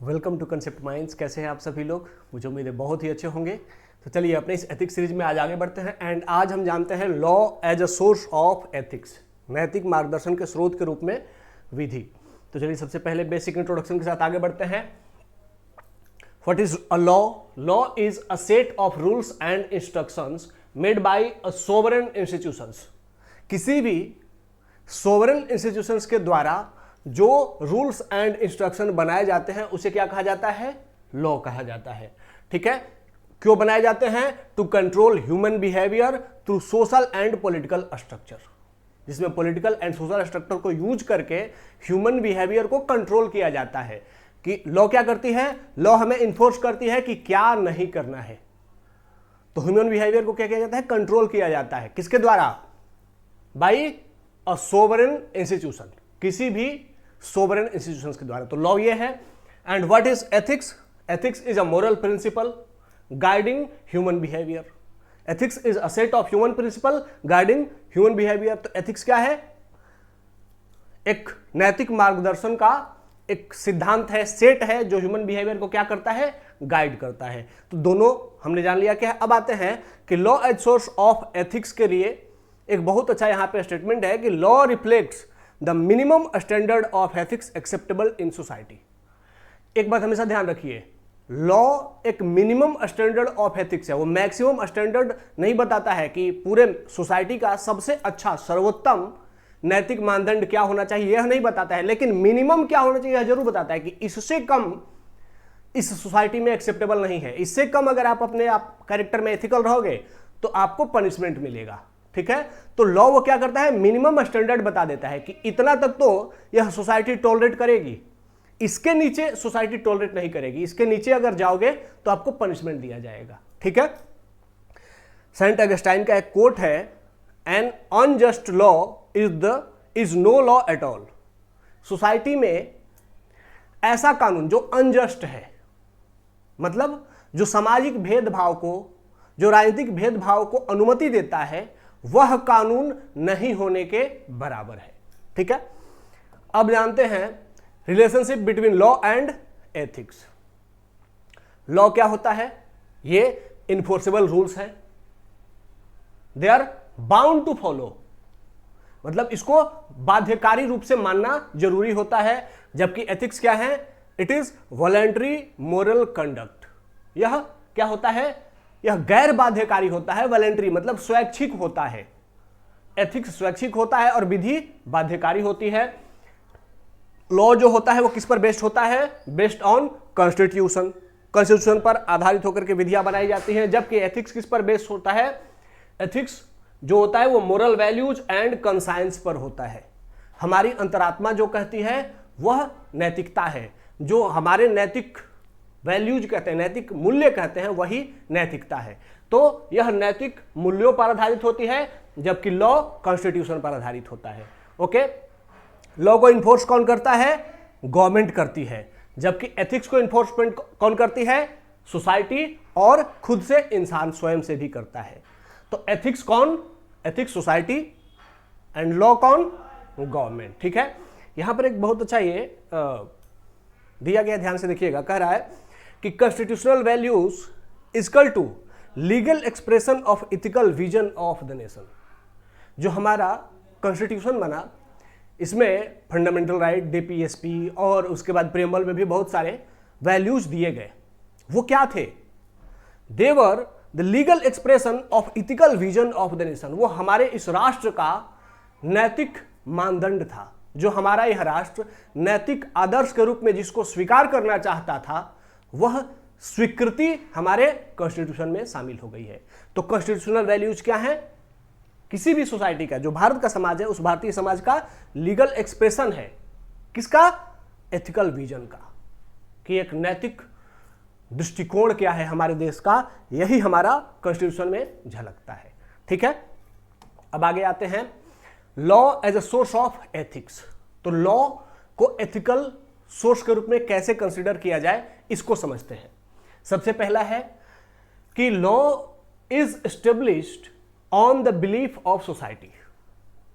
Welcome to concept minds. कैसे हैं आप सभी लोग? मुझे उम्मीद है बहुत ही अच्छे होंगे। तो चलिए अपने इस एथिक्स सीरीज में आज आगे बढ़ते हैं एंड आज हम जानते हैं law as a source of ethics, नैतिक मार्गदर्शन के स्रोत के रूप में विधि। तो चलिए सबसे पहले बेसिक इंट्रोडक्शन के साथ आगे बढ़ते हैं। What is a law? Law is a set of rules and instructions made by a sovereign institutions. किसी भी सोवरेन इंस्टीट्यूशंस के द्वारा जो रूल्स एंड इंस्ट्रक्शन बनाए जाते हैं उसे क्या कहा जाता है? लॉ कहा जाता है। ठीक है, क्यों बनाए जाते हैं? To control human behaviour through social and political structure, जिसमें पॉलिटिकल एंड सोशल स्ट्रक्चर को यूज करके ह्यूमन बिहेवियर को कंट्रोल किया जाता है। कि लॉ क्या करती है? लॉ हमें इन्फोर्स करती है कि क्या नहीं करना है। तो ह्यूमन बिहेवियर को क्या किया जाता है? कंट्रोल किया जाता है। किसके द्वारा? बाई अ सोवरेन इंस्टीट्यूशन, किसी भी सोवरेन इंस्टीट्यूशंस के द्वारा। तो लॉ ये है। And what is ethics? Ethics is a moral principle guiding human behaviour. Ethics is a set of human principle guiding human behaviour. तो एथिक्स क्या है? एक नैतिक मार्गदर्शन का एक सिद्धांत है, सेट है, जो ह्यूमन बिहेवियर को क्या करता है? गाइड करता है। तो दोनों हमने जान लिया क्या है। अब आते हैं कि law as source of ethics के लिए एक बहुत अच्छा यहां पे स्टेटमेंट है कि law reflects the minimum standard of ethics acceptable in society. एक बात हमेशा ध्यान रखिए, लॉ एक मिनिमम स्टैंडर्ड ऑफ एथिक्स है। वो मैक्सिमम स्टैंडर्ड नहीं बताता है कि पूरे सोसाइटी का सबसे अच्छा सर्वोत्तम नैतिक मानदंड क्या होना चाहिए, यह नहीं बताता है, लेकिन मिनिमम क्या होना चाहिए यह जरूर बताता है कि इससे कम इस सोसाइटी में एक्सेप्टेबल नहीं है। इससे कम अगर आप अपने आप कैरेक्टर में एथिकल रहोगे तो आपको पनिशमेंट मिलेगा। ठीक है, तो लॉ वो क्या करता है? मिनिमम स्टैंडर्ड बता देता है कि इतना तक तो यह सोसाइटी टॉलरेट करेगी, इसके नीचे सोसाइटी टॉलरेट नहीं करेगी, इसके नीचे अगर जाओगे तो आपको पनिशमेंट दिया जाएगा। ठीक है, सेंट अगस्टाइन का एक कोट है, an unjust law is no law at all. Society में ऐसा कानून जो अनजस्ट है, मतलब जो सामाजिक भेदभाव को, जो राजनीतिक भेदभाव को अनुमति देता है, वह कानून नहीं होने के बराबर है। ठीक है, अब जानते हैं relationship between law and ethics. Law क्या होता है? ये इन्फोर्सेबल रूल्स हैं, they are bound to follow, मतलब इसको बाध्यकारी रूप से मानना जरूरी होता है। जबकि एथिक्स क्या है? It is voluntary moral conduct. यह क्या होता है? यह गैर बाध्यकारी होता है। वॉलंटरी मतलब स्वैच्छिक होता है। एथिक्स स्वैच्छिक होता है और विधि बाध्यकारी होती है। लॉ जो होता है वो किस पर बेस्ड होता है? Based on constitution. कॉन्स्टिट्यूशन पर आधारित होकर के विधियां बनाई जाती हैं। जबकि एथिक्स किस पर बेस्ड होता है? एथिक्स जो होता है वो मोरल वैल्यूज एंड कंसाइंस पर होता है। हमारी अंतरात्मा जो कहती है वह नैतिकता है। जो हमारे नैतिक वैल्यूज कहते हैं, नैतिक मूल्य कहते हैं, वही नैतिकता है। तो यह नैतिक मूल्यों पर आधारित होती है, जबकि लॉ कॉन्स्टिट्यूशन पर आधारित होता है। ओके, लॉ को इन्फोर्स कौन करता है? गवर्नमेंट करती है। जबकि एथिक्स को इन्फोर्समेंट कौन करती है? सोसाइटी और खुद से इंसान स्वयं से भी करता है। तो एथिक्स कौन? एथिक्स सोसाइटी एंड लॉ कौन? गवर्नमेंट। ठीक है, यहां पर एक बहुत अच्छा ये दिया गया, ध्यान से देखिएगा। कह रहा है कि constitutional values equal to legal expression of ethical vision of the nation. जो हमारा कॉन्स्टिट्यूशन बना, इसमें फंडामेंटल राइट, डीपीएसपी और उसके बाद प्रीएम्बल में भी बहुत सारे वैल्यूज दिए गए। वो क्या थे? They were the legal expression of ethical vision of the nation. वो हमारे इस राष्ट्र का नैतिक मानदंड था। जो हमारा यह राष्ट्र नैतिक आदर्श के रूप में जिसको स्वीकार करना चाहता था, वह स्वीकृति हमारे कॉन्स्टिट्यूशन में शामिल हो गई है। तो कॉन्स्टिट्यूशनल वैल्यूज क्या है? किसी भी सोसाइटी का, जो भारत का समाज है, उस भारतीय समाज का लीगल एक्सप्रेशन है। किसका? एथिकल विजन का, कि एक नैतिक दृष्टिकोण क्या है हमारे देश का, यही हमारा कॉन्स्टिट्यूशन में झलकता है। ठीक है, अब आगे आते हैं law as a source of ethics. तो लॉ को एथिकल सोर्स के रूप में कैसे कंसीडर किया जाए, इसको समझते हैं। सबसे पहला है कि law is established on the belief of society.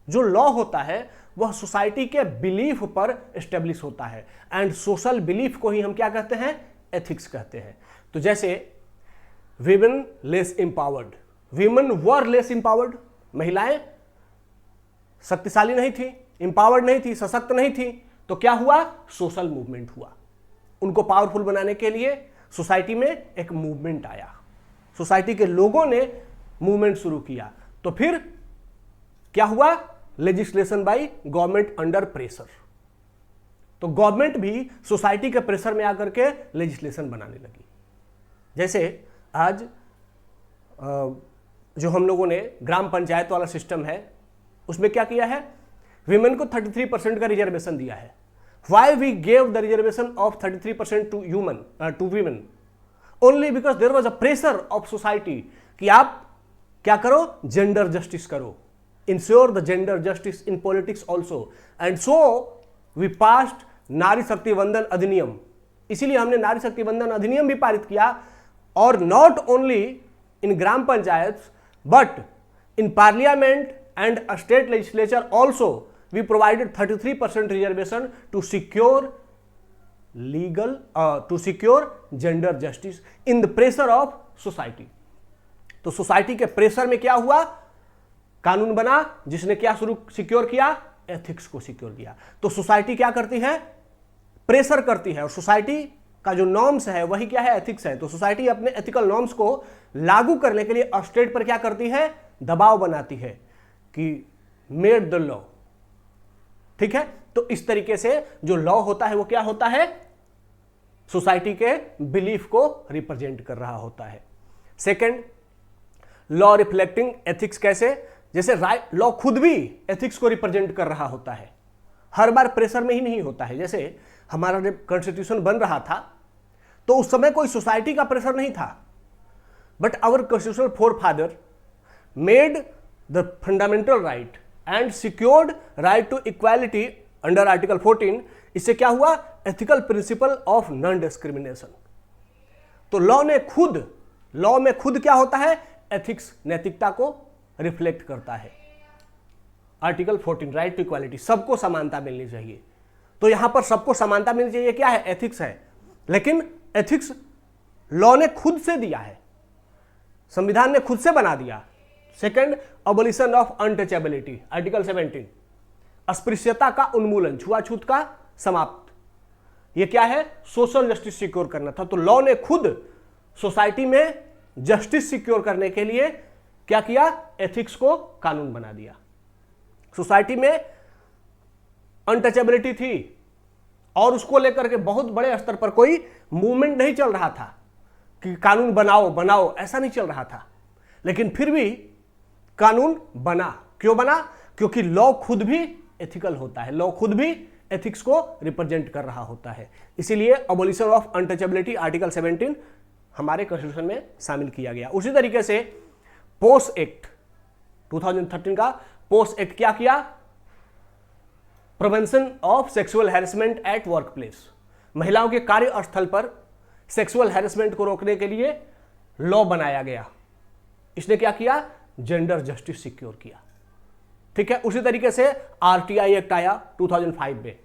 जो लॉ होता है वह सोसाइटी के बिलीफ पर एस्टेब्लिश होता है, एंड सोशल बिलीफ को ही हम क्या कहते हैं, एथिक्स कहते हैं। तो जैसे वीमेन लेस एम्पावर्ड, वीमेन वर लेस एम्पावर्ड, महिलाएं शक्तिशाली नहीं थी, एम्पावर्ड नहीं थी, सशक्त नहीं थी, तो क्या हुआ, सोशल मूवमेंट हुआ। उनको पावरफुल बनाने के लिए सोसाइटी में एक मूवमेंट आया, सोसाइटी के लोगों ने मूवमेंट शुरू किया। तो फिर क्या हुआ, legislation by government under pressure. तो गवर्नमेंट भी सोसाइटी के प्रेशर में आकर के लेजिस्लेशन बनाने लगी। जैसे आज जो हम लोगों ने ग्राम पंचायत वाला सिस्टम है, उसमें क्या किया है, विमेन को 33% का रिजर्वेशन दिया है। Why we gave the reservation of 33% to women, only because there was a pressure of society कि आप क्या करो, जेंडर जस्टिस करो, ensure the gender justice in politics also, and so we passed Nari Shakti वंदन अधिनियम। इसीलिए हमने नारी शक्ति वंदन अधिनियम भी पारित किया, और not only in gram panchayat but in parliament and state legislature also we provided 33% reservation to secure legal to secure gender justice in the pressure of society. तो सोसाइटी के प्रेशर में क्या हुआ, कानून बना जिसने क्या सिक्योर किया, एथिक्स को सिक्योर किया। तो सोसाइटी क्या करती है, प्रेशर करती है, और सोसाइटी का जो नॉर्म्स है वही क्या है, एथिक्स है। तो सोसाइटी अपने एथिकल नॉर्म्स को लागू करने के लिए स्टेट पर क्या करती है, दबाव बनाती है कि मेड द लॉ। ठीक है, तो इस तरीके से जो लॉ होता है वो क्या होता है, सोसाइटी के बिलीफ को रिप्रेजेंट कर रहा होता है। सेकंड, लॉ रिफ्लेक्टिंग एथिक्स कैसे, जैसे लॉ खुद भी एथिक्स को रिप्रेजेंट कर रहा होता है, हर बार प्रेशर में ही नहीं होता है। जैसे हमारा जब कॉन्स्टिट्यूशन बन रहा था तो उस समय कोई सोसाइटी का प्रेशर नहीं था, but our constitutional forefather made the fundamental right and secured right to equality under article 14। इससे क्या हुआ, ethical principle of non discrimination. तो लॉ में खुद क्या होता है, एथिक्स, नैतिकता को रिफ्लेक्ट करता है। आर्टिकल 14 राइट टू इक्वालिटी, सबको समानता मिलनी चाहिए। तो यहां पर सबको समानता मिलनी चाहिए, क्या है, एथिक्स है। लेकिन एथिक्स लॉ ने खुद से दिया है, संविधान ने खुद से बना दिया। Second, abolition of untouchability, article 17, अस्पृश्यता का उन्मूलन, छुआछूत का समाप्त। यह क्या है, सोशल जस्टिस सिक्योर करना था। तो लॉ ने खुद सोसाइटी में जस्टिस सिक्योर करने के लिए क्या किया, एथिक्स को कानून बना दिया। सोसाइटी में अनटचेबिलिटी थी और उसको लेकर के बहुत बड़े स्तर पर कोई मूवमेंट नहीं चल रहा था कि कानून बनाओ, ऐसा नहीं चल रहा था। लेकिन फिर भी कानून बना। क्यों बना, क्योंकि लॉ खुद भी एथिकल होता है, लॉ खुद भी एथिक्स को रिप्रेजेंट कर रहा होता है। इसीलिए अबोलिशन ऑफ अनटचेबिलिटी आर्टिकल 17 हमारे कॉन्स्टिट्यूशन में शामिल किया गया। उसी तरीके से पोस एक्ट 2013 का पोस एक्ट क्या किया, prevention of sexual harassment at work place, महिलाओं के कार्यस्थल पर सेक्सुअल हैरेसमेंट को रोकने के लिए लॉ बनाया गया। इसने क्या किया, जेंडर जस्टिस सिक्योर किया। ठीक है, उसी तरीके से आरटीआई एक्ट आया 2005 में।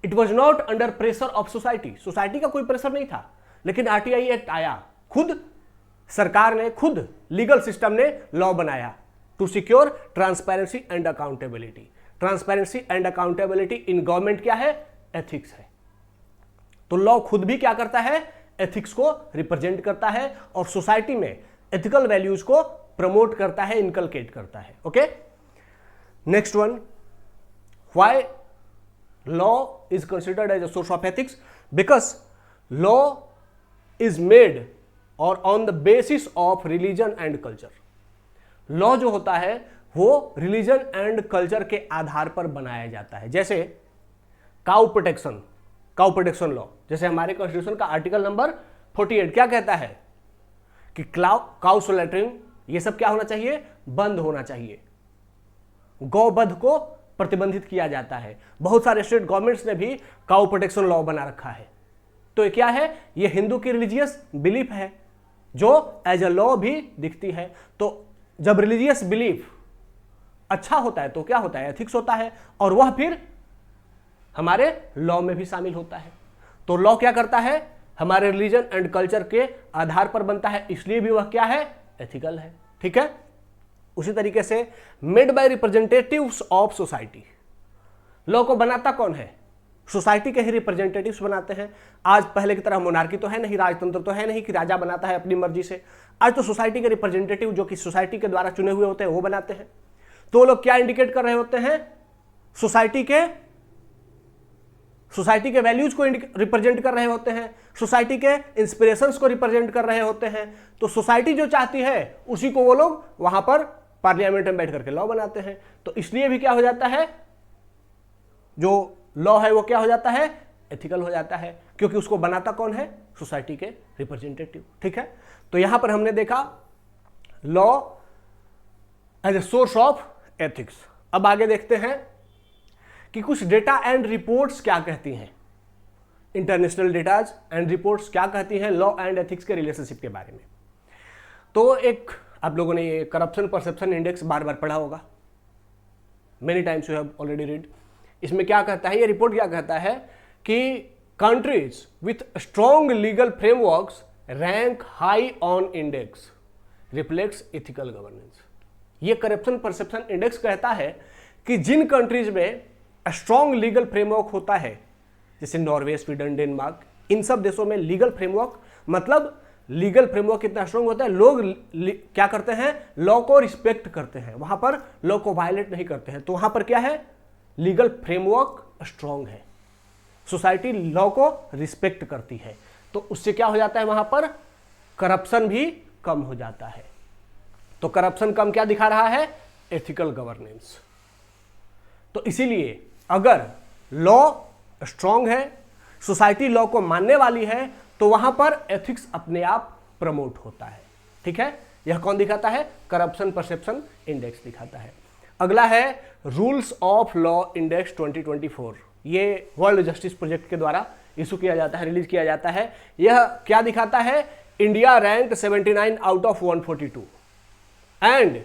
It was not under pressure of society का कोई प्रेशर नहीं था, लेकिन आरटीआई एक्ट आया, खुद सरकार ने, खुद लीगल सिस्टम ने लॉ बनाया to secure transparency and accountability. Transparency and accountability in government क्या है, एथिक्स है। तो लॉ खुद भी क्या करता है, एथिक्स को रिप्रेजेंट करता है और सोसाइटी में एथिकल वैल्यूज को प्रमोट करता है, इनकलकेट करता है। Okay, next one, why law is considered as a source of ethics, because law is made और on the basis of religion and culture. Law जो होता है वो रिलीजन एंड कल्चर के आधार पर बनाया जाता है। जैसे काउ प्रोटेक्शन लॉ, जैसे हमारे कॉन्स्टिट्यूशन का आर्टिकल नंबर 48 क्या कहता है कि काउ स्लॉटरिंग ये सब क्या होना चाहिए, बंद होना चाहिए। गौवध को प्रतिबंधित किया जाता है। बहुत सारे स्टेट गवर्नमेंट्स ने भी काउ प्रोटेक्शन लॉ बना रखा है। तो ये क्या है, ये हिंदू की रिलीजियस बिलीफ है जो एज अ लॉ भी दिखती है। तो जब रिलीजियस बिलीफ अच्छा होता है तो क्या होता है, एथिक्स होता है, और वह फिर हमारे लॉ में भी शामिल होता है। तो लॉ क्या करता है, हमारे रिलीजन एंड कल्चर के आधार पर बनता है, इसलिए भी वह क्या है, एथिकल है। ठीक है। उसी तरीके से made by representatives of society, law को बनाता कौन है, सोसाइटी के ही रिप्रेजेंटेटिव्स बनाते हैं। आज पहले की तरह मोनार्की तो है नहीं, राजतंत्र तो है नहीं कि राजा बनाता है अपनी मर्जी से। आज तो सोसाइटी के रिप्रेजेंटेटिव जो कि सोसाइटी के द्वारा चुने हुए होते हैं वो बनाते हैं। तो लोग क्या इंडिकेट कर रहे होते हैं, सोसाइटी के वैल्यूज को रिप्रेजेंट कर रहे होते हैं, सोसाइटी के इंस्पिरेशंस को रिप्रेजेंट कर रहे होते हैं। तो सोसाइटी जो चाहती है उसी को वो लोग वहां पर पार्लियामेंट में बैठ करके लॉ बनाते हैं। तो इसलिए भी क्या हो जाता है, जो लॉ है वो क्या हो जाता है, एथिकल हो जाता है, क्योंकि उसको बनाता कौन है, सोसाइटी के रिप्रेजेंटेटिव। ठीक है। तो यहां पर हमने देखा law as a source of ethics. अब आगे देखते हैं कि कुछ डेटा एंड रिपोर्ट्स क्या कहती हैं, इंटरनेशनल डेटाज एंड रिपोर्ट्स क्या कहती हैं लॉ एंड एथिक्स के रिलेशनशिप के बारे में। तो एक आप लोगों ने ये करप्शन परसेप्शन इंडेक्स बार बार पढ़ा होगा, many times you have already read. इसमें क्या कहता है, ये रिपोर्ट क्या कहता है कि countries with strong legal frameworks rank high on index reflects ethical governance. ये करप्शन परसेप्शन इंडेक्स कहता है कि जिन कंट्रीज में स्ट्रॉन्ग लीगल फ्रेमवर्क होता है, जैसे नॉर्वे, स्वीडन, डेनमार्क, इन सब देशों में लीगल फ्रेमवर्क, मतलब लीगल फ्रेमवर्क कितना स्ट्रॉन्ग होता है, लोग क्या करते हैं, लॉ को रिस्पेक्ट करते हैं, वहां पर लॉ को वायलेट नहीं करते हैं। तो वहां पर क्या है, लीगल फ्रेमवर्क स्ट्रॉन्ग है, सोसाइटी लॉ को रिस्पेक्ट करती है, तो उससे क्या हो जाता है, वहां पर करप्शन भी कम हो जाता है। तो करप्शन कम क्या दिखा रहा है, एथिकल गवर्नेंस। तो इसीलिए अगर लॉ स्ट्रॉन्ग है, सोसाइटी लॉ को मानने वाली है, तो वहां पर एथिक्स अपने आप प्रमोट होता है। ठीक है। यह कौन दिखाता है, करप्शन परसेप्शन इंडेक्स दिखाता है। अगला है रूल्स ऑफ लॉ इंडेक्स 2024। ये वर्ल्ड जस्टिस प्रोजेक्ट के द्वारा इशू किया जाता है, रिलीज किया जाता है। यह क्या दिखाता है, India rank 79 out of 142 and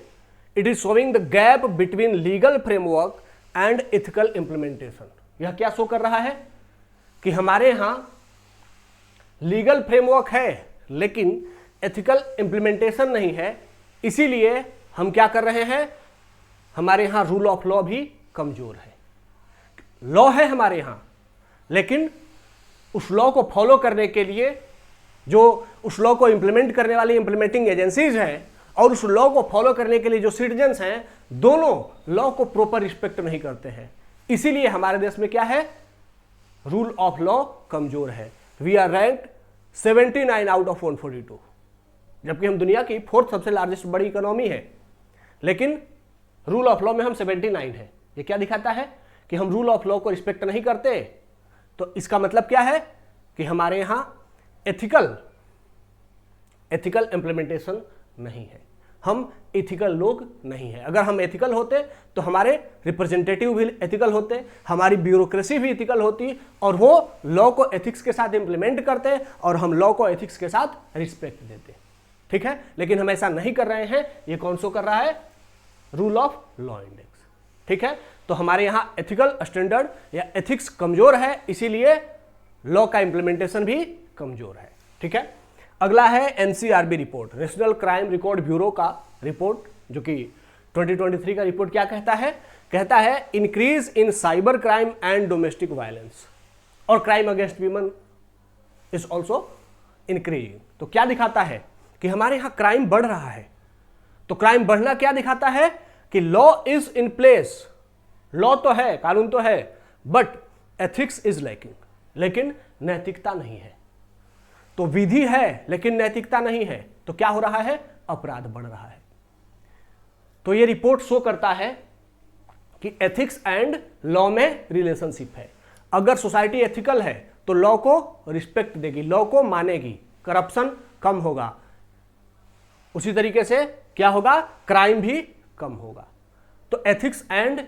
it is showing the gap between legal framework and ethical implementation. यह क्या शो कर रहा है कि हमारे यहां लीगल फ्रेमवर्क है लेकिन एथिकल इंप्लीमेंटेशन नहीं है, इसीलिए हम क्या कर रहे हैं, हमारे यहां रूल ऑफ लॉ भी कमजोर है। लॉ है हमारे यहां, लेकिन उस लॉ को फॉलो करने के लिए जो उस लॉ को इंप्लीमेंट करने वाली इंप्लीमेंटिंग एजेंसीज हैं और उस लॉ को फॉलो करने के लिए जो सिटीजन्स हैं, दोनों लॉ को प्रॉपर रिस्पेक्ट नहीं करते हैं। इसीलिए हमारे देश में क्या है, रूल ऑफ लॉ कमजोर है। We are ranked 79 out of 142, जबकि हम दुनिया की 4th सबसे लार्जेस्ट बड़ी इकोनॉमी है, लेकिन रूल ऑफ लॉ में हम 79 है। ये क्या दिखाता है कि हम रूल ऑफ लॉ को रिस्पेक्ट नहीं करते। तो इसका मतलब क्या है कि हमारे यहां एथिकल इंप्लीमेंटेशन नहीं है, हम एथिकल लोग नहीं है। अगर हम एथिकल होते तो हमारे रिप्रेजेंटेटिव भी एथिकल होते, हमारी ब्यूरोक्रेसी भी एथिकल होती, और वो लॉ को एथिक्स के साथ इंप्लीमेंट करते और हम लॉ को एथिक्स के साथ रिस्पेक्ट देते। ठीक है। लेकिन हम ऐसा नहीं कर रहे हैं। ये कौन सो कर रहा है, रूल ऑफ लॉ इंडेक्स। ठीक है। तो हमारे यहां एथिकल स्टैंडर्ड या एथिक्स कमजोर है, इसीलिए लॉ का इंप्लीमेंटेशन भी कमजोर है। ठीक है। अगला है NCRB report, national crime record bureau का रिपोर्ट, जो कि 2023 का रिपोर्ट क्या कहता है, कहता है increase in cyber crime and domestic violence और crime against women is also increasing. तो क्या दिखाता है कि हमारे यहां क्राइम बढ़ रहा है। तो क्राइम बढ़ना क्या दिखाता है कि law is in place, law तो है, कानून तो है, बट एथिक्स इज लैकिंग, लेकिन नैतिकता नहीं है। तो विधि है लेकिन नैतिकता नहीं है, तो क्या हो रहा है, अपराध बढ़ रहा है। तो ये रिपोर्ट शो करता है कि एथिक्स एंड लॉ में रिलेशनशिप है। अगर सोसाइटी एथिकल है तो लॉ को रिस्पेक्ट देगी, लॉ को मानेगी, करप्शन कम होगा, उसी तरीके से क्या होगा, क्राइम भी कम होगा। तो एथिक्स एंड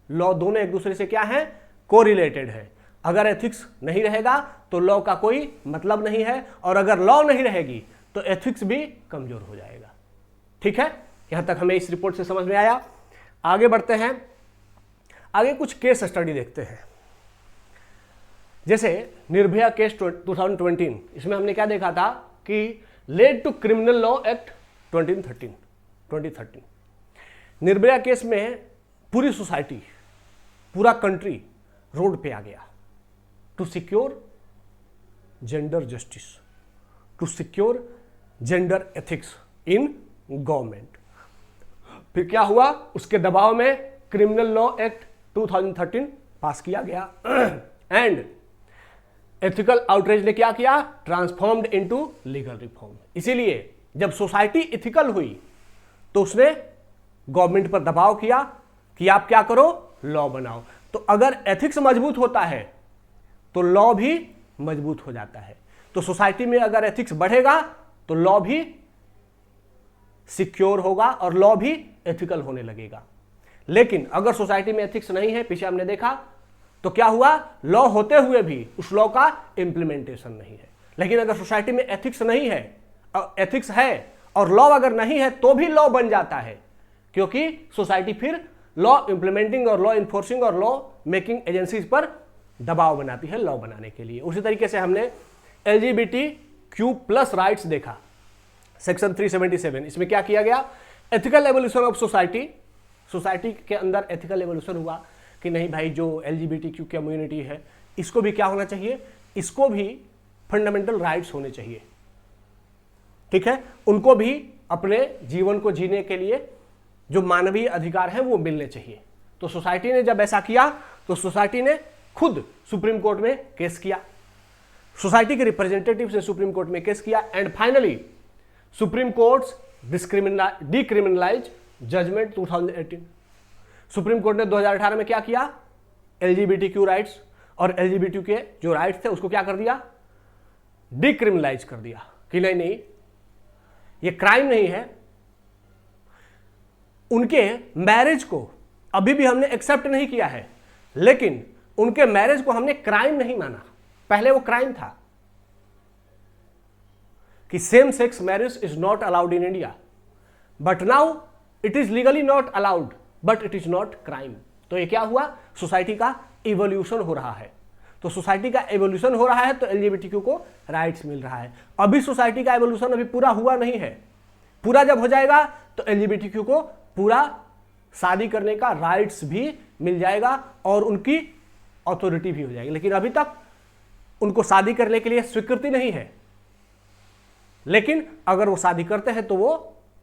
लॉ दोनों एक दूसरे से क्या है, कोरिलेटेड है। अगर एथिक्स नहीं रहेगा तो लॉ का कोई मतलब नहीं है, और अगर लॉ नहीं रहेगी तो एथिक्स भी कमजोर हो जाएगा। ठीक है। यहां तक हमें इस रिपोर्ट से समझ में आया। आगे बढ़ते हैं, आगे कुछ केस स्टडी देखते हैं। जैसे निर्भया केस 2020, इसमें हमने क्या देखा था कि led to criminal law act 2013। Nirbhaya case में पूरी सोसाइटी, पूरा कंट्री रोड पे आ गया to secure gender justice, to secure gender ethics in government. फिर क्या हुआ, उसके दबाव में क्रिमिनल लॉ एक्ट 2013 पास किया गया एंड एथिकल आउटरीच ने क्या किया, ट्रांसफॉर्म्ड इनटू लीगल रिफॉर्म। इसीलिए जब सोसाइटी एथिकल हुई तो उसने गवर्नमेंट पर दबाव किया कि आप क्या करो, लॉ बनाओ। तो अगर एथिक्स मजबूत होता है तो लॉ भी मजबूत हो जाता है। तो सोसाइटी में अगर एथिक्स बढ़ेगा तो लॉ भी सिक्योर होगा और लॉ भी एथिकल होने लगेगा। लेकिन अगर सोसाइटी में एथिक्स नहीं है, पीछे हमने देखा, तो क्या हुआ, लॉ होते हुए भी उस लॉ का इंप्लीमेंटेशन नहीं है। लेकिन अगर सोसाइटी में एथिक्स नहीं है, एथिक्स है और लॉ अगर नहीं है तो भी लॉ बन जाता है, क्योंकि सोसाइटी फिर लॉ इंप्लीमेंटिंग और लॉ इन्फोर्सिंग और लॉ मेकिंग एजेंसीज पर दबाव बनाती है लॉ बनाने के लिए। उसी तरीके से हमने LGBTQ+ राइट्स देखा, सेक्शन 377। इसमें क्या किया गया, ethical evolution of society. Society के अंदर एथिकल एवोल्यूशन हुआ कि नहीं भाई, जो LGBTQ कम्युनिटी है इसको भी क्या होना चाहिए, इसको भी फंडामेंटल राइट्स होने चाहिए, ठीक है, उनको भी अपने जीवन को जीने के लिए जो मानवीय अधिकार है वो मिलने चाहिए। तो सोसाइटी ने जब ऐसा किया तो सोसाइटी ने खुद सुप्रीम कोर्ट में केस किया, सोसाइटी के रिप्रेजेंटेटिव्स ने सुप्रीम कोर्ट में केस किया and finally supreme court's decriminalise judgment 2018। Supreme court ने 2018 में क्या किया, LGBTQ राइट्स और LGBTQ के जो राइट्स थे उसको क्या कर दिया, डिक्रिमिनलाइज कर दिया कि नहीं नहीं ये क्राइम नहीं है। उनके मैरिज को अभी भी हमने एक्सेप्ट नहीं किया है, लेकिन उनके मैरिज को हमने क्राइम नहीं माना। पहले वो क्राइम था कि same sex marriage is not allowed in India, but now it is legally not allowed but it is not crime. तो ये क्या हुआ, सोसाइटी का इवोल्यूशन हो रहा है। तो सोसाइटी का इवोल्यूशन हो रहा है तो LGBTQ को राइट्स मिल रहा है। अभी सोसाइटी का इवोल्यूशन अभी पूरा हुआ नहीं है, पूरा जब हो जाएगा तो LGBTQ को पूरा शादी करने का राइट्स भी मिल जाएगा और उनकी अथॉरिटी भी हो जाएगी। लेकिन अभी तक उनको शादी करने के लिए स्वीकृति नहीं है, लेकिन अगर वो शादी करते हैं तो वो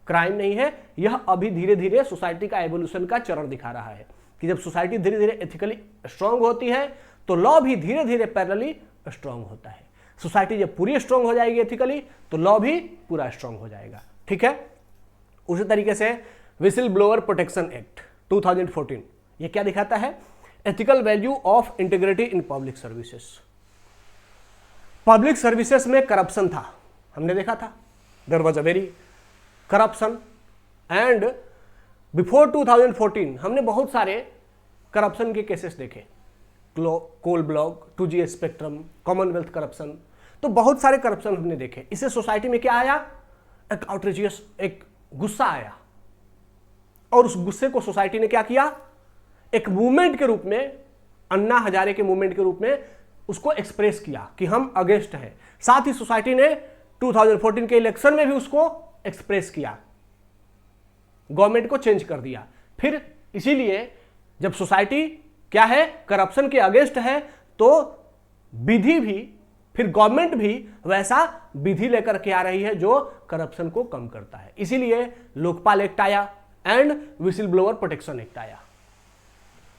क्राइम नहीं है। यह अभी धीरे धीरे सोसाइटी का एवोल्यूशन का चरण दिखा रहा है कि जब सोसाइटी धीरे धीरे एथिकली स्ट्रांग होती है तो लॉ भी धीरे धीरे पैरेलली स्ट्रांग होता है। सोसाइटी जब पूरी स्ट्रांग हो जाएगी एथिकली तो लॉ भी पूरा स्ट्रांग हो जाएगा, ठीक है। उसी तरीके से विसिल ब्लोअर प्रोटेक्शन एक्ट 2014 ये क्या दिखाता है, ethical value of integrity in public services. Public services में करप्शन था, हमने देखा था, there was a very corruption and before 2014 हमने बहुत सारे करप्शन के केसेस देखे, coal block, 2G spectrum, Commonwealth corruption, तो बहुत सारे करप्शन हमने देखे। इससे सोसाइटी में क्या आया, एक आउटरीचियस, एक गुस्सा आया और उस गुस्से को सोसाइटी ने क्या किया, एक मूवमेंट के रूप में, अन्ना हजारे के मूवमेंट के रूप में उसको एक्सप्रेस किया कि हम अगेंस्ट हैं। साथ ही सोसाइटी ने 2014 के इलेक्शन में भी उसको एक्सप्रेस किया, गवर्नमेंट को चेंज कर दिया। फिर इसीलिए जब सोसाइटी क्या है, करप्शन के अगेंस्ट है, तो विधि भी, फिर गवर्नमेंट भी वैसा विधि लेकर के आ रही है जो करप्शन को कम करता है। इसीलिए लोकपाल एक्ट आया and whistle blower protection act आया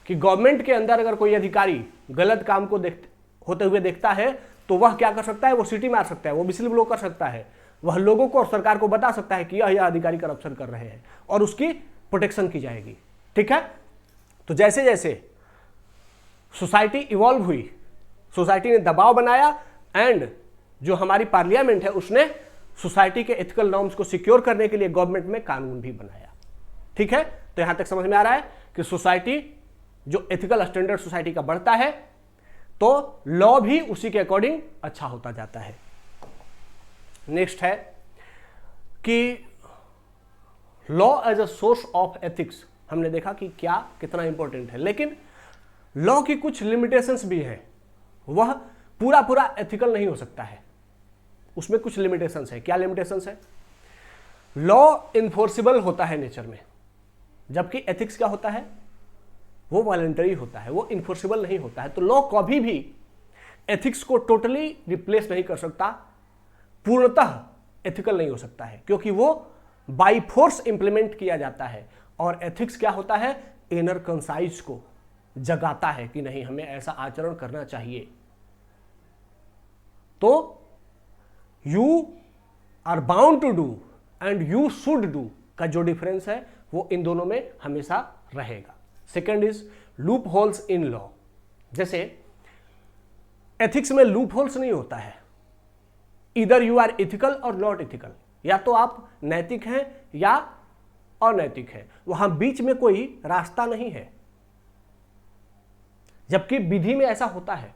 कि गवर्नमेंट के अंदर अगर कोई अधिकारी गलत काम को होते हुए देखता है तो वह क्या कर सकता है, वो सीटी मार सकता है, वो विसिल ब्लो कर सकता है, वह लोगों को और सरकार को बता सकता है कि यह अधिकारी करप्शन कर रहे हैं और उसकी प्रोटेक्शन की जाएगी, ठीक है। तो जैसे जैसे सोसाइटी इवॉल्व हुई, सोसाइटी ने दबाव बनाया एंड जो हमारी पार्लियामेंट है उसने सोसाइटी के एथिकल नॉर्म्स को सिक्योर करने के लिए गवर्नमेंट में कानून भी बनाया, ठीक है। तो यहां तक समझ में आ रहा है कि सोसाइटी जो एथिकल स्टैंडर्ड सोसाइटी का बढ़ता है तो लॉ भी उसी के अकॉर्डिंग अच्छा होता जाता है। नेक्स्ट है कि law as a source of ethics हमने देखा कि क्या कितना इंपॉर्टेंट है। लेकिन लॉ की कुछ लिमिटेशंस भी हैं, वह पूरा पूरा एथिकल नहीं हो सकता है, उसमें कुछ लिमिटेशंस है। क्या लिमिटेशंस है? लॉ इन्फोर्सिबल होता है नेचर में, जबकि एथिक्स क्या होता है? वो वॉलंटरी होता है, वो इन्फोर्सिबल नहीं होता है। तो लॉ कभी भी एथिक्स को टोटली रिप्लेस नहीं कर सकता, पूर्णतः एथिकल नहीं हो सकता है, क्योंकि वो बाई फोर्स इंप्लीमेंट किया जाता है। और एथिक्स क्या होता है? इनर कंसाइज को जगाता है कि नहीं, हमें ऐसा आचरण करना चाहिए। तो you are bound to do and you should do का जो डिफरेंस है वो इन दोनों में हमेशा रहेगा। Second is loop holes in law. जैसे एथिक्स में लूप होल्स नहीं होता है, इधर यू आर इथिकल और नॉट इथिकल, या तो आप नैतिक हैं या अनैतिक हैं, वहां बीच में कोई रास्ता नहीं है। जबकि विधि में ऐसा होता है।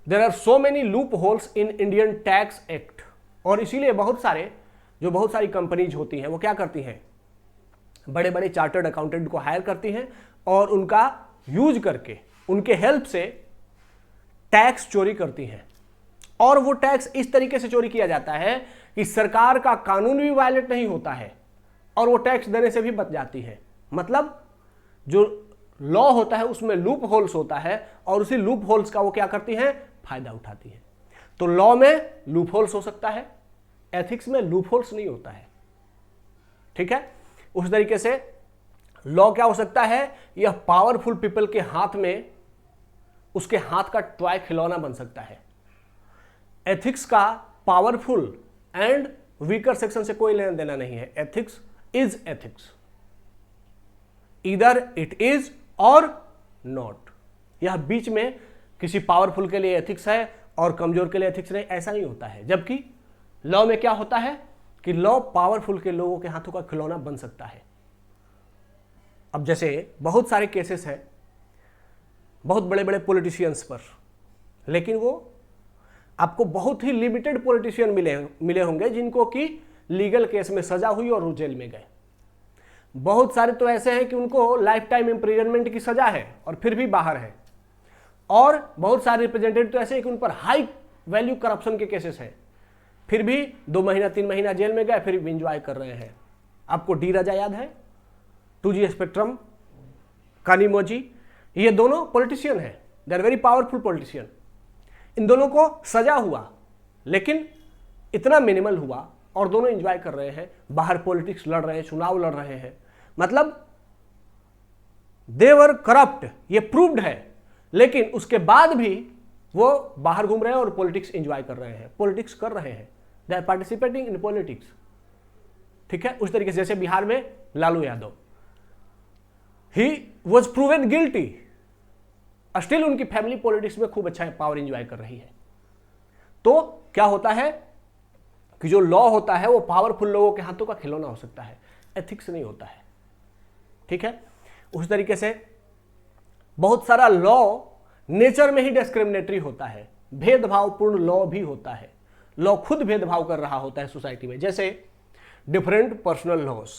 There are so many loop holes in Indian tax act, और इसीलिए बहुत सारी कंपनीज होती हैं वो क्या करती हैं? बड़े बड़े चार्टर्ड अकाउंटेंट को हायर करती हैं और उनका यूज करके उनके हेल्प से टैक्स चोरी करती हैं। और वो टैक्स इस तरीके से चोरी किया जाता है कि सरकार का कानून भी वायलेट नहीं होता है और वो टैक्स देने से भी बच जाती है। मतलब जो लॉ होता है उसमें लूप होल्स होता है और उसी लूप होल्स का वो क्या करती हैं? फायदा उठाती है। तो लॉ में लूप होल्स हो सकता है, एथिक्स में लूप होल्स नहीं होता है। ठीक है, उस तरीके से लॉ क्या हो सकता है? यह पावरफुल पीपल के हाथ में उसके हाथ का टॉय खिलौना बन सकता है। एथिक्स का पावरफुल एंड वीकर सेक्शन से कोई लेना देना नहीं है। एथिक्स इज एथिक्स, इधर इट इज और नॉट। यह बीच में किसी पावरफुल के लिए एथिक्स है और कमजोर के लिए एथिक्स नहीं, ऐसा नहीं होता है। जबकि लॉ में क्या होता है कि लॉ पावरफुल के लोगों के हाथों का खिलौना बन सकता है। अब जैसे बहुत सारे केसेस हैं बहुत बड़े बड़े पॉलिटिशियंस पर, लेकिन वो आपको बहुत ही लिमिटेड पॉलिटिशियन मिले होंगे जिनको कि लीगल केस में सजा हुई और वो जेल में गए। बहुत सारे तो ऐसे हैं कि उनको लाइफ टाइम इम्प्रिजनमेंट की सजा है और फिर भी बाहर है। और बहुत सारे रिप्रेजेंटेटिव तो ऐसे हैं कि उन पर हाई वैल्यू करप्शन के केसेस हैं, फिर भी 2 महीना 3 महीना जेल में गए, फिर भी इंजॉय कर रहे हैं। आपको डी राजा याद है, 2G स्पेक्ट्रम, कानिमोजी, ये दोनों पॉलिटिशियन हैं, they are very powerful politician. इन दोनों को सजा हुआ लेकिन इतना मिनिमल हुआ और दोनों एंजॉय कर रहे हैं, बाहर पॉलिटिक्स लड़ रहे हैं, चुनाव लड़ रहे हैं। मतलब दे वर करप्ट, ये प्रूव्ड है, लेकिन उसके बाद भी वो बाहर घूम रहे हैं और पॉलिटिक्स एंजॉय कर रहे हैं, पॉलिटिक्स कर रहे हैं, they are participating in politics. ठीक है, उस तरीके से जैसे बिहार में Lalu Yadav, he was proven guilty, still उनकी फैमिली पॉलिटिक्स में खूब अच्छा पावर एंजॉय कर रही है। तो क्या होता है कि जो लॉ होता है वो पावरफुल लोगों के हाथों का खिलौना हो सकता है, एथिक्स नहीं होता है। ठीक है, उस तरीके से बहुत सारा लॉ नेचर में ही डिस्क्रिमिनेटरी होता है, भेदभावपूर्ण लॉ भी होता है। लॉ खुद भेदभाव कर रहा होता है सोसाइटी में। जैसे different personal laws,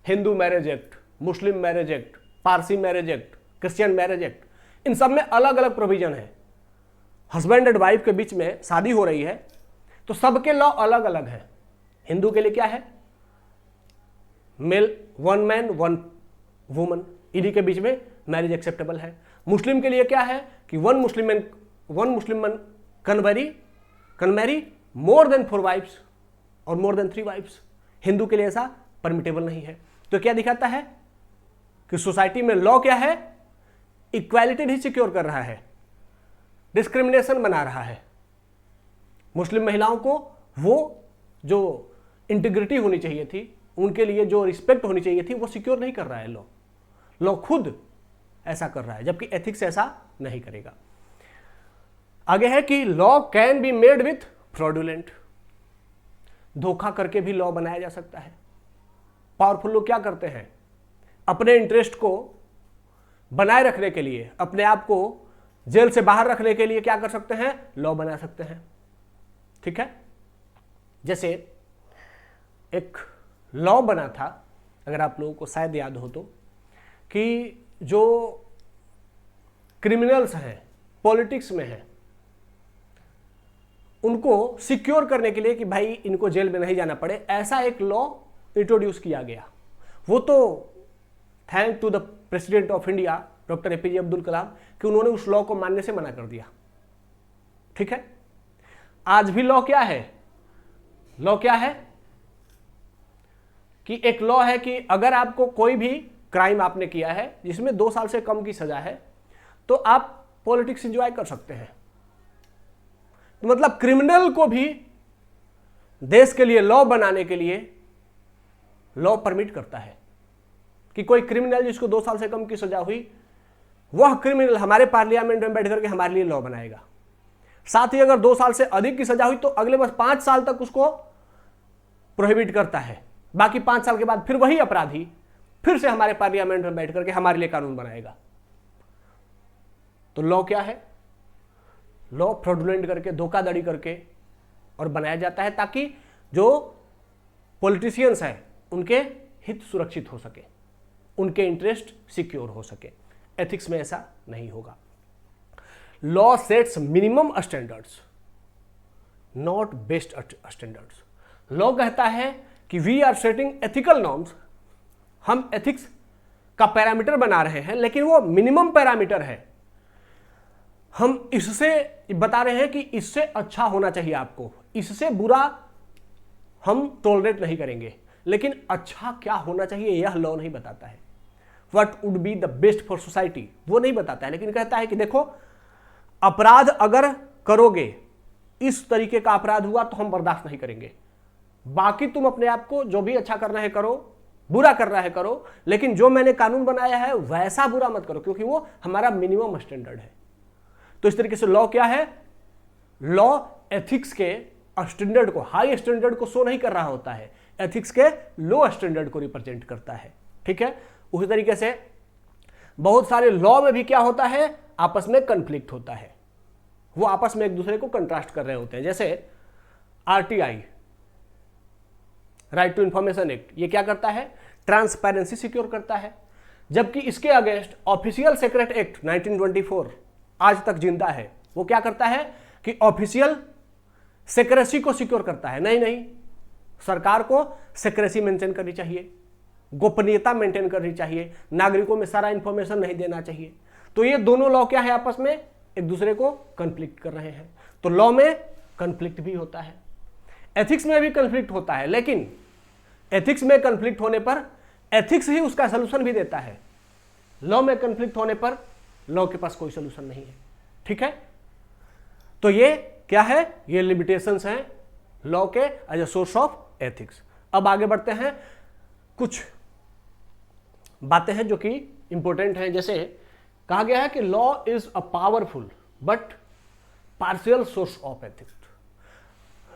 Hindu marriage act, Muslim marriage act, Parsi marriage act, Christian marriage act, इन सब में अलग अलग प्रोविजन है। हस्बैंड एंड वाइफ के बीच में शादी हो रही है तो सबके लॉ अलग अलग है। हिंदू के लिए क्या है? मेल, 1 मैन 1 वुमन, इन्हीं के बीच में मैरिज एक्सेप्टेबल है। मुस्लिम के लिए क्या है कि one Muslim can marry more than 4 wives और मोर देन 3 वाइफ्स। हिंदू के लिए ऐसा परमिटेबल नहीं है। तो क्या दिखाता है कि सोसाइटी में लॉ क्या है? इक्वालिटी ही सिक्योर कर रहा है, डिस्क्रिमिनेशन बना रहा है। मुस्लिम महिलाओं को वो जो इंटीग्रिटी होनी चाहिए थी, उनके लिए जो रिस्पेक्ट होनी चाहिए थी, वो सिक्योर नहीं कर रहा है लॉ। लॉ खुद ऐसा कर रहा है, जबकि एथिक्स ऐसा नहीं करेगा। आगे है कि law can be made with fraudulent, धोखा करके भी लॉ बनाया जा सकता है। पावरफुल लोग क्या करते हैं? अपने इंटरेस्ट को बनाए रखने के लिए, अपने आप को जेल से बाहर रखने के लिए क्या कर सकते हैं? लॉ बना सकते हैं। ठीक है, जैसे एक लॉ बना था अगर आप लोगों को शायद याद हो तो, कि जो क्रिमिनल्स हैं, पॉलिटिक्स में हैं, उनको सिक्योर करने के लिए कि भाई इनको जेल में नहीं जाना पड़े, ऐसा एक लॉ इंट्रोड्यूस किया गया। वो तो thank to the president of India doctor APJ Abdul Kalam कि उन्होंने उस लॉ को मानने से मना कर दिया। ठीक है, आज भी लॉ क्या है? लॉ क्या है कि एक लॉ है कि अगर आपको कोई भी क्राइम आपने किया है जिसमें 2 साल से कम की सजा है तो आप पॉलिटिक्स एंजॉय कर सकते हैं। तो मतलब क्रिमिनल को भी देश के लिए लॉ बनाने के लिए लॉ परमिट करता है कि कोई क्रिमिनल जिसको 2 साल से कम की सजा हुई, वह क्रिमिनल हमारे पार्लियामेंट में बैठ करके हमारे लिए लॉ बनाएगा। साथ ही अगर 2 साल से अधिक की सजा हुई तो अगले बस 5 साल तक उसको प्रोहिबिट करता है। बाकी 5 साल के बाद फिर वही अपराधी फिर से हमारे पार्लियामेंट में बैठ करके हमारे लिए कानून बनाएगा। तो लॉ क्या है? लॉ फ्रॉडुलेंट करके, धोखाधड़ी करके और बनाया जाता है ताकि जो पॉलिटिशियंस हैं उनके हित सुरक्षित हो सके, उनके इंटरेस्ट सिक्योर हो सके। एथिक्स में ऐसा नहीं होगा। Law sets minimum standards, not best standards. Law कहता है कि we are setting ethical norms, हम एथिक्स का पैरामीटर बना रहे हैं, लेकिन वो मिनिमम पैरामीटर है। हम इससे बता रहे हैं कि इससे अच्छा होना चाहिए आपको, इससे बुरा हम टॉलरेट नहीं करेंगे, लेकिन अच्छा क्या होना चाहिए यह लॉ नहीं बताता है। What would be the best for society वो नहीं बताता है, लेकिन कहता है कि देखो अपराध अगर करोगे, इस तरीके का अपराध हुआ तो हम बर्दाश्त नहीं करेंगे, बाकी तुम अपने आप को जो भी अच्छा करना है करो, बुरा करना है करो, लेकिन जो मैंने कानून बनाया है वैसा बुरा मत करो, क्योंकि वो हमारा मिनिमम स्टैंडर्ड है। तो इस तरीके से लॉ क्या है? लॉ एथिक्स के स्टैंडर्ड को, हाई स्टैंडर्ड को शो नहीं कर रहा होता है, एथिक्स के लो स्टैंडर्ड को रिप्रेजेंट करता है। ठीक है, उसी तरीके से बहुत सारे लॉ में भी क्या होता है? आपस में कंफ्लिक्ट होता है, वो आपस में एक दूसरे को कंट्रास्ट कर रहे होते हैं। जैसे RTI, right to information act, ये क्या करता है? ट्रांसपेरेंसी सिक्योर करता है, जबकि इसके अगेंस्ट ऑफिशियल सीक्रेट एक्ट 1924 आज तक जिंदा है। वो क्या करता है कि ऑफिशियल सेक्रेसी को सिक्योर करता है। नहीं, सरकार को सेक्रेसी मेंटेन करनी चाहिए, गोपनीयता मेंटेन करनी चाहिए, नागरिकों में सारा इंफॉर्मेशन नहीं देना चाहिए। तो ये दोनों लॉ क्या है? आपस में एक दूसरे को कंफ्लिक्ट कर रहे हैं। तो लॉ में कंफ्लिक्ट भी होता है, एथिक्स में भी कंफ्लिक्ट होता है, लेकिन एथिक्स में कंफ्लिक्ट होने पर एथिक्स ही उसका सलूशन भी देता है। लॉ में कंफ्लिक्ट होने पर लॉ के पास कोई सलूशन नहीं है। ठीक है, तो ये क्या है? ये लिमिटेशंस हैं लॉ के as a source of ethics. अब आगे बढ़ते हैं, कुछ बातें हैं जो कि इंपॉर्टेंट हैं। जैसे कहा गया है कि law is a powerful but partial source of ethics.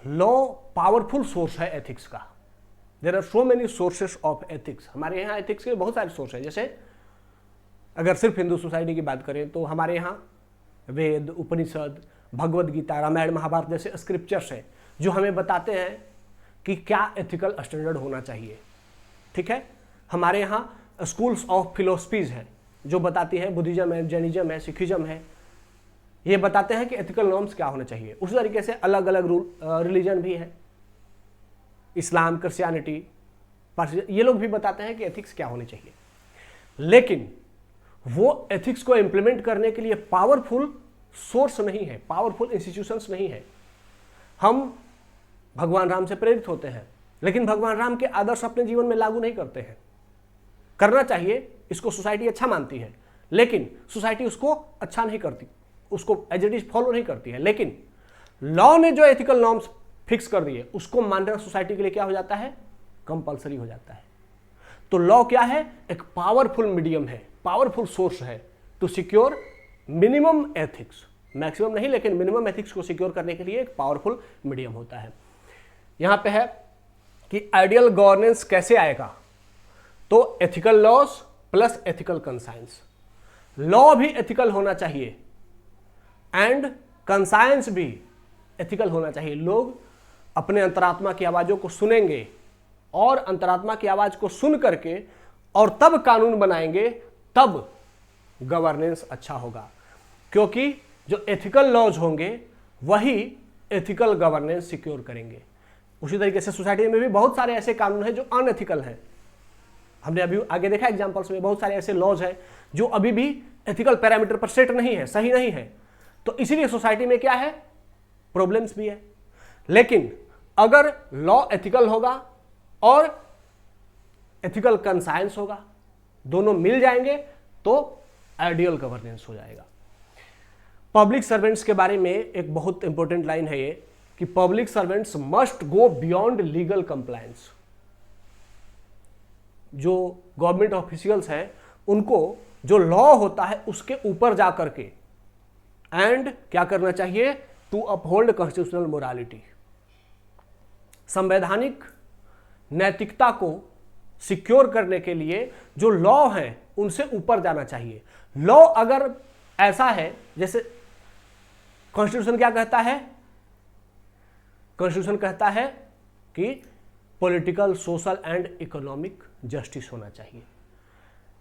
Law powerful source है एथिक्स का। There are so many sources of ethics. हमारे यहाँ एथिक्स के बहुत सारे सोर्स हैं। जैसे अगर सिर्फ हिंदू सोसाइटी की बात करें तो हमारे यहाँ वेद, उपनिषद, भगवद गीता, रामायण, महाभारत जैसे स्क्रिप्चर्स हैं जो हमें बताते हैं कि क्या एथिकल स्टैंडर्ड होना चाहिए। ठीक है, हमारे यहाँ स्कूल्स ऑफ फिलोसफीज हैं जो बताती हैं, बुद्धिज्म है, जैनिज्म है, सिखिज्म है, ये बताते हैं कि एथिकल नॉर्म्स क्या होने चाहिए। उसी तरीके से अलग अलग रिलीजन भी है, इस्लाम, क्रिश्चियनिटी, ये लोग भी बताते हैं कि एथिक्स क्या होने चाहिए। लेकिन वो एथिक्स को इंप्लीमेंट करने के लिए पावरफुल सोर्स नहीं है, पावरफुल इंस्टीट्यूशंस नहीं है। हम भगवान राम से प्रेरित होते हैं, लेकिन भगवान राम के आदर्श अपने जीवन में लागू नहीं करते हैं। करना चाहिए, इसको सोसाइटी अच्छा मानती है, लेकिन सोसाइटी उसको अच्छा नहीं करती, उसको एज इट इज फॉलो नहीं करती है। लेकिन लॉ ने जो एथिकल नॉर्म्स फिक्स कर दिए उसको मानना सोसाइटी के लिए क्या हो जाता है? कंपलसरी हो जाता है। तो लॉ क्या है? एक पावरफुल मीडियम है, पावरफुल सोर्स है to secure minimum ethics. Maximum नहीं, लेकिन मिनिमम एथिक्स को सिक्योर करने के लिए एक पावरफुल मीडियम होता है। यहां पे है कि आइडियल गवर्नेंस कैसे आएगा? तो ethical laws plus ethical conscience. Law भी एथिकल होना चाहिए एंड कंसाइंस भी एथिकल होना चाहिए। लोग अपने अंतरात्मा की आवाजों को सुनेंगे और अंतरात्मा की आवाज को सुन करके और तब कानून बनाएंगे, तब गवर्नेंस अच्छा होगा। क्योंकि जो एथिकल लॉज होंगे वही एथिकल गवर्नेंस सिक्योर करेंगे। उसी तरीके से सोसाइटी में भी बहुत सारे ऐसे कानून हैं जो अनएथिकल हैं। हमने अभी आगे देखा एग्जांपल्स में, बहुत सारे ऐसे लॉज हैं जो अभी भी एथिकल पैरामीटर पर सेट नहीं है, सही नहीं है। तो इसीलिए सोसाइटी में क्या है, प्रॉब्लम्स भी है। लेकिन अगर लॉ एथिकल होगा और एथिकल कंसाइंस होगा, दोनों मिल जाएंगे तो आइडियल गवर्नेंस हो जाएगा। पब्लिक सर्वेंट्स के बारे में एक बहुत इंपॉर्टेंट लाइन है ये कि public servants must go beyond legal compliance. जो गवर्नमेंट ऑफिशियल्स हैं उनको जो लॉ होता है उसके ऊपर जाकर के एंड क्या करना चाहिए, टू अपहोल्ड कॉन्स्टिट्यूशनल मोरालिटी। संवैधानिक नैतिकता को सिक्योर करने के लिए जो लॉ है उनसे ऊपर जाना चाहिए। लॉ अगर ऐसा है, जैसे कॉन्स्टिट्यूशन क्या कहता है, कॉन्स्टिट्यूशन कहता है कि political, social and economic justice होना चाहिए।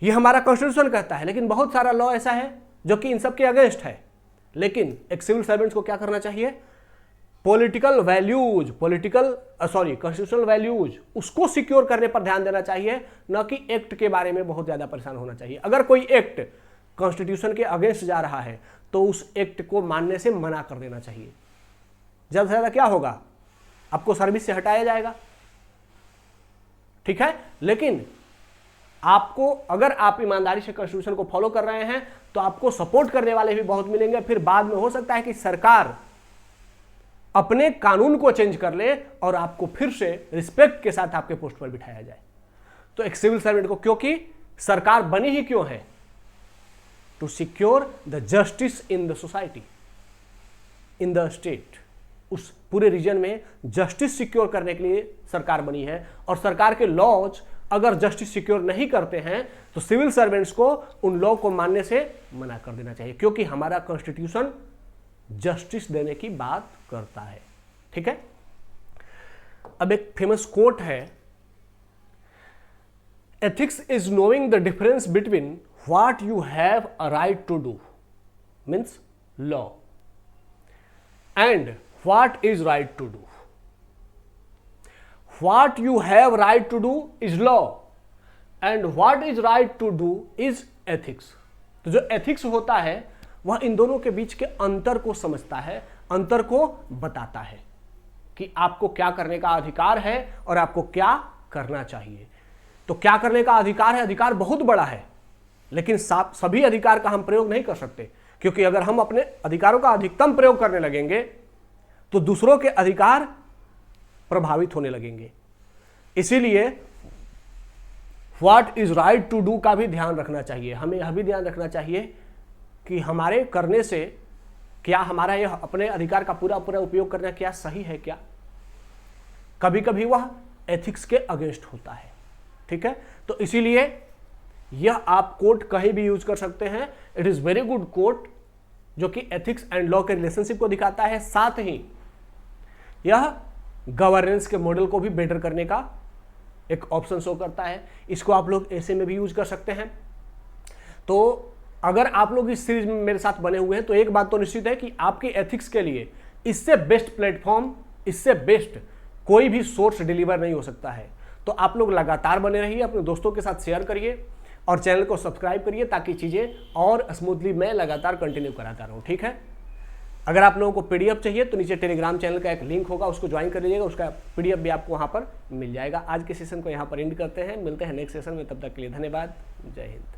ये हमारा कॉन्स्टिट्यूशन कहता है, लेकिन बहुत सारा लॉ ऐसा है जो कि इन सब के अगेंस्ट है। लेकिन एक सिविल सर्वेंट्स को क्या करना चाहिए, पॉलिटिकल वैल्यूज, कॉन्स्टिट्यूशनल वैल्यूज उसको सिक्योर करने पर ध्यान देना चाहिए, न कि एक्ट के बारे में बहुत ज्यादा परेशान होना चाहिए। अगर कोई एक्ट कॉन्स्टिट्यूशन के अगेंस्ट जा रहा है तो उस एक्ट को मानने से मना कर देना चाहिए। ज्यादा से ज्यादा क्या होगा, आपको सर्विस से हटाया जाएगा, ठीक है। लेकिन आपको, अगर आप ईमानदारी से कॉन्स्टिट्यूशन को फॉलो कर रहे हैं तो आपको सपोर्ट करने वाले भी बहुत मिलेंगे। फिर बाद में हो सकता है कि सरकार अपने कानून को चेंज कर ले और आपको फिर से रिस्पेक्ट के साथ आपके पोस्ट पर बिठाया जाए। तो एक सिविल सर्वेंट को, क्योंकि सरकार बनी ही क्यों है, to secure the justice in the society, in the state. उस पूरे रीजन में जस्टिस सिक्योर करने के लिए सरकार बनी है। और सरकार के लॉज अगर जस्टिस सिक्योर नहीं करते हैं तो सिविल सर्वेंट्स को उन लॉ को मानने से मना कर देना चाहिए, क्योंकि हमारा कॉन्स्टिट्यूशन जस्टिस देने की बात करता है, ठीक है। अब एक फेमस कोट है, ethics is knowing the difference between what you have a right to do, means law, and what is right to do. What you have right to do is law and what is right to do is ethics. तो जो ethics होता है वह इन दोनों के बीच के अंतर को समझता है, अंतर को बताता है कि आपको क्या करने का अधिकार है और आपको क्या करना चाहिए। तो क्या करने का अधिकार है, अधिकार बहुत बड़ा है, लेकिन सभी अधिकार का हम प्रयोग नहीं कर सकते, क्योंकि अगर हम अपने अधिकारों का अधिकतम प्रयोग करने लगेंगे तो दूसरों के अधिकार प्रभावित होने लगेंगे। इसीलिए what is right to do का भी ध्यान रखना चाहिए। हमें यह भी ध्यान रखना चाहिए कि हमारे करने से क्या हमारा यह अपने अधिकार का पूरा उपयोग करना क्या सही है, क्या कभी कभी वह एथिक्स के अगेंस्ट होता है, ठीक है। तो इसीलिए यह आप कोट कहीं भी यूज कर सकते हैं। It is very good quote जो कि एथिक्स एंड लॉ के रिलेशनशिप को दिखाता है, साथ ही यह गवर्नेंस के मॉडल को भी बेटर करने का एक ऑप्शन शो करता है। इसको आप लोग ऐसे में भी यूज कर सकते हैं। तो अगर आप लोग इस सीरीज में मेरे साथ बने हुए हैं तो एक बात तो निश्चित है कि आपके एथिक्स के लिए इससे बेस्ट प्लेटफॉर्म, इससे बेस्ट कोई भी सोर्स डिलीवर नहीं हो सकता है। तो आप लोग लगातार बने रहिए, अपने दोस्तों के साथ शेयर करिए और चैनल को सब्सक्राइब करिए ताकि चीज़ें और स्मूथली मैं लगातार कंटिन्यू कराता रहूँ, ठीक है। अगर आप लोगों को पीडीएफ चाहिए तो नीचे टेलीग्राम चैनल का एक लिंक होगा, उसको ज्वाइन कर लीजिएगा, उसका पीडीएफ भी आपको वहाँ पर मिल जाएगा। आज के सेशन को यहाँ पर एंड करते हैं, मिलते हैं नेक्स्ट सेशन में, तब तक के लिए धन्यवाद, जय हिंद।